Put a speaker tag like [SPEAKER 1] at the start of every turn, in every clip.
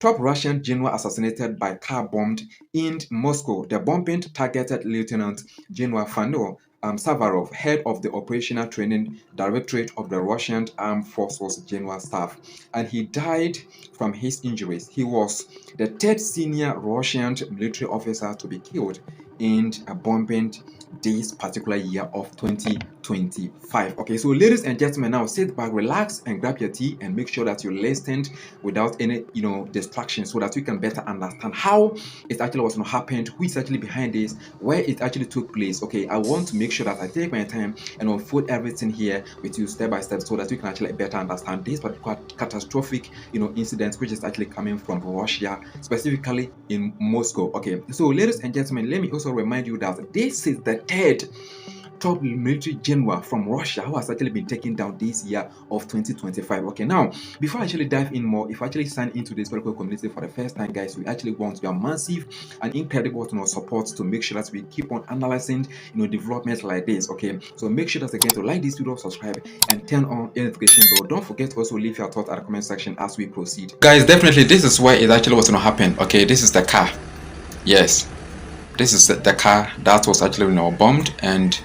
[SPEAKER 1] Top Russian general assassinated by car bombed in Moscow. The bombing targeted Lieutenant General Fanil Sarvarov, head of the Operational Training Directorate of the Russian Armed Forces General Staff, and he died from his injuries. He was the third senior Russian military officer to be killed in a bombing this particular year of 2025. Okay, so ladies and gentlemen, now sit back, relax, and grab your tea, and make sure that you listened without any distractions, so that we can better understand how it actually was happened, who is actually behind this, where it actually took place. Okay, I want to make sure that I take my time and unfold everything here with you step by step, so that we can actually better understand this particular catastrophic incident, which is actually coming from Russia, specifically in Moscow. Okay, so ladies and gentlemen, let me also remind you that this is the third top military general from Russia who has actually been taken down this year of 2025. Okay, now before I actually dive in more, if I actually sign into this political community for the first time, guys, we actually want your massive and incredible support to make sure that we keep on analyzing developments like this. Okay, so make sure that again to like this video, subscribe, and turn on the notification bell. Don't forget to also leave your thoughts at the comment section as we proceed. Guys, definitely this is where it actually was going to happen. Okay, this is the car. Yes, this is the car that was actually bombed, and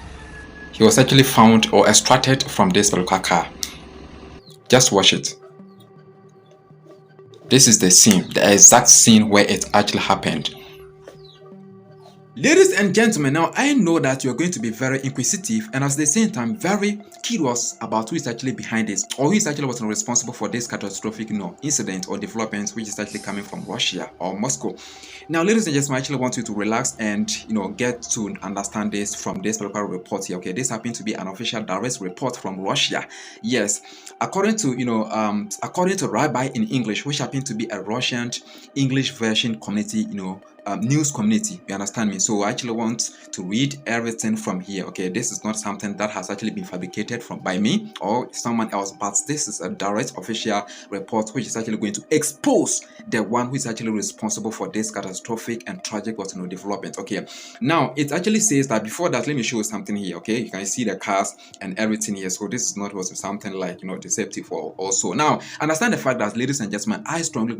[SPEAKER 1] he was actually found or extracted from this particular car. Just watch it. This is the scene, the exact scene where it actually happened. Ladies and gentlemen, now I know that you're going to be very inquisitive and at the same time very curious about who is actually behind this, or who is actually was responsible for this catastrophic incident or development which is actually coming from Russia or Moscow. Now, ladies and gentlemen, I actually want you to relax and get to understand this from this particular report here. Okay, this happened to be an official direct report from Russia. Yes, according to Rabbi in English, which happened to be a Russian English version community, news community. You understand me? So I actually want to read everything from here. Okay, this is not something that has actually been fabricated by me or someone else, but this is a direct official report which is actually going to expose the one who is actually responsible for this catastrophic and tragic development. Okay, now it actually says that before that, let me show you something here. Okay, you can see the cars and everything here. So this is not something like deceptive or also. Now understand the fact that, ladies and gentlemen, I strongly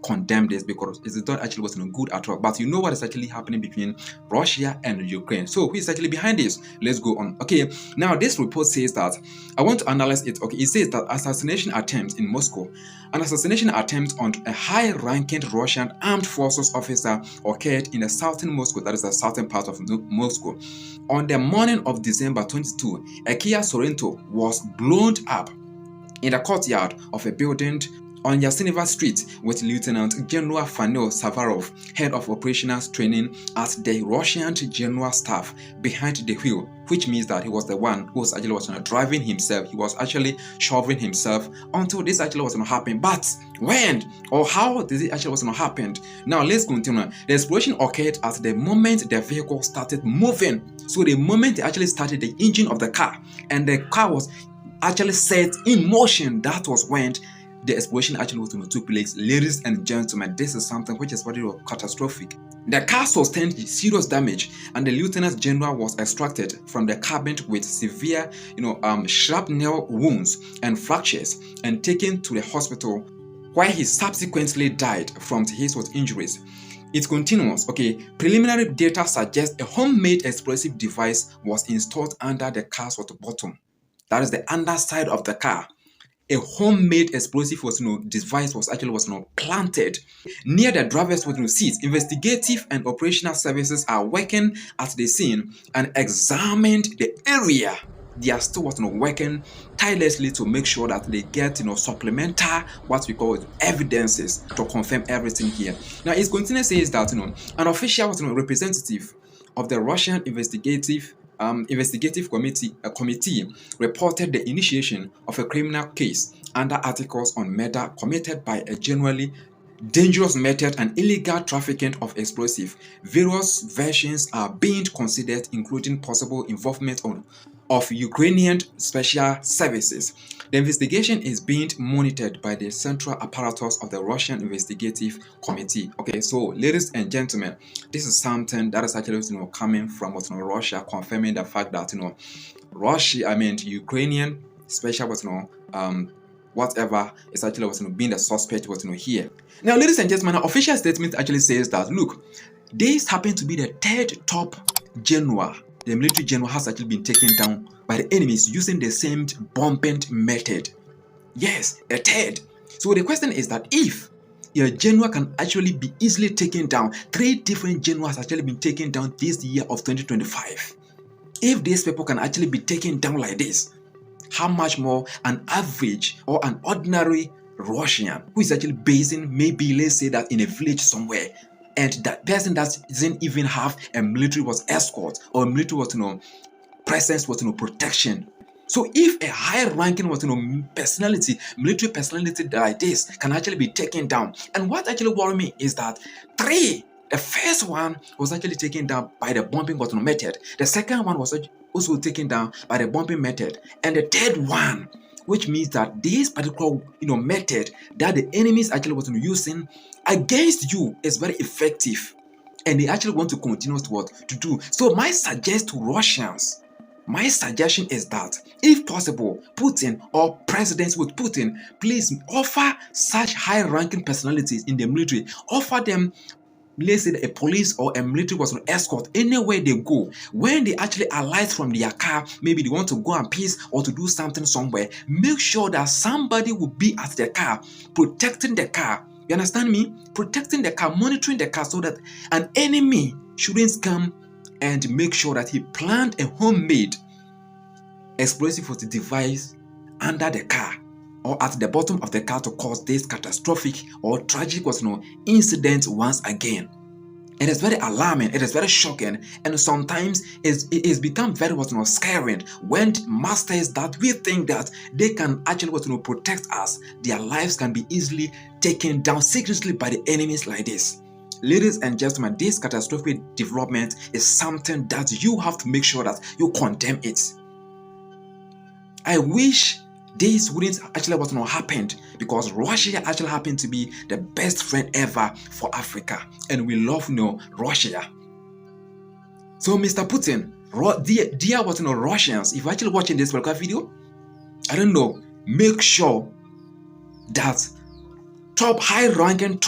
[SPEAKER 1] condemn this because it is not actually good at all. But you know what is actually happening between Russia and Ukraine. So who is actually behind this? Let's go on. Okay, now this report says that, I want to analyze it. Okay, it says that assassination attempts in Moscow. An assassination attempt on a high-ranking Russian armed forces officer occurred in the southern Moscow, that is the southern part of Moscow. On the morning of December 22, a Kia Sorento was blown up in the courtyard of a building on Yasineva Street with Lieutenant General Fanil Sarvarov, head of operational training at the Russian General Staff, behind the wheel, which means that he was the one who was actually driving himself. He was actually shoving himself until this actually was not happening. But when or how did it actually was not happen? Now let's continue. The explosion occurred at the moment the vehicle started moving. So the moment they actually started the engine of the car and the car was actually set in motion, that was when the explosion actually took place. Ladies and gentlemen, this is something which is very catastrophic. The car sustained serious damage, and the lieutenant general was extracted from the cabin with severe, shrapnel wounds and fractures, and taken to the hospital, where he subsequently died from his injuries. It continues. Okay, preliminary data suggests a homemade explosive device was installed under the car's bottom. That is the underside of the car. A homemade explosive device was planted near the driver's seat. Investigative and operational services are working at the scene and examined the area. They are still working tirelessly to make sure that they get supplemental what we call evidences to confirm everything here. Now it continues says that an official representative of the Russian investigative committee reported the initiation of a criminal case under articles on murder committed by a generally dangerous method and illegal trafficking of explosives. Various versions are being considered, including possible involvement of Ukrainian special services. The investigation is being monitored by the central apparatus of the Russian Investigative Committee. Okay, so ladies and gentlemen, this is something that is actually coming from Russia, confirming the fact that Ukrainian special whatever is actually what's being the suspect what's here. Now, ladies and gentlemen, an official statement actually says that look, this happened to be the third top general. The military general has actually been taken down by the enemies using the same bombing method. Yes, the third. So the question is that if a general can actually be easily taken down, 3 different generals actually been taken down this year of 2025. If these people can actually be taken down like this, how much more an average or an ordinary Russian who is actually based in, maybe let's say that in a village somewhere, and that person that doesn't even have a military escort or a military presence protection. So if a high ranking personality, military personality like this can actually be taken down, and what actually worried me is that 3. The first one was actually taken down by the bombing method. The second one was also taken down by the bombing method, and the third one, which means that this particular method that the enemies actually was using against you is very effective, and they actually want to continue to do. So my suggestion to Russians, my suggestion is that if possible, Putin or presidents with Putin, please offer such high-ranking personalities in the military, offer them, let's say, a police or a military escort anywhere they go. When they actually alight from their car, maybe they want to go and peace or to do something somewhere, make sure that somebody will be at the car, protecting the car. You understand me? Protecting the car, monitoring the car, so that an enemy shouldn't come and make sure that he planned a homemade explosive device under the car or at the bottom of the car to cause this catastrophic or tragic incident once again. It is very alarming, it is very shocking, and sometimes it's become very scaring when masters that we think that they can actually protect us, their lives can be easily taken down secretly by the enemies like this. Ladies and gentlemen, this catastrophic development is something that you have to make sure that you condemn it. I wish this wouldn't actually happened, because Russia actually happened to be the best friend ever for Africa, and we love Russia. So Mr. Putin, dear Russians, if you're actually watching this particular video, I don't know, make sure that top high-ranking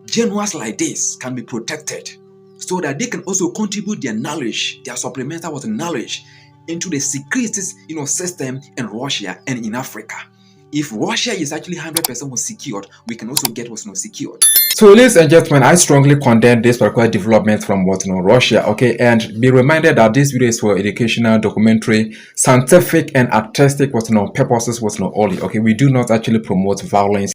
[SPEAKER 1] generals like this can be protected, so that they can also contribute their knowledge, their supplemental knowledge into the security system in Russia and in Africa. If Russia is actually 100% secured, we can also get secured. So, ladies and gentlemen, I strongly condemn this particular development from Russia. Okay, and be reminded that this video is for educational, documentary, scientific, and artistic purposes only. Okay, we do not actually promote violence.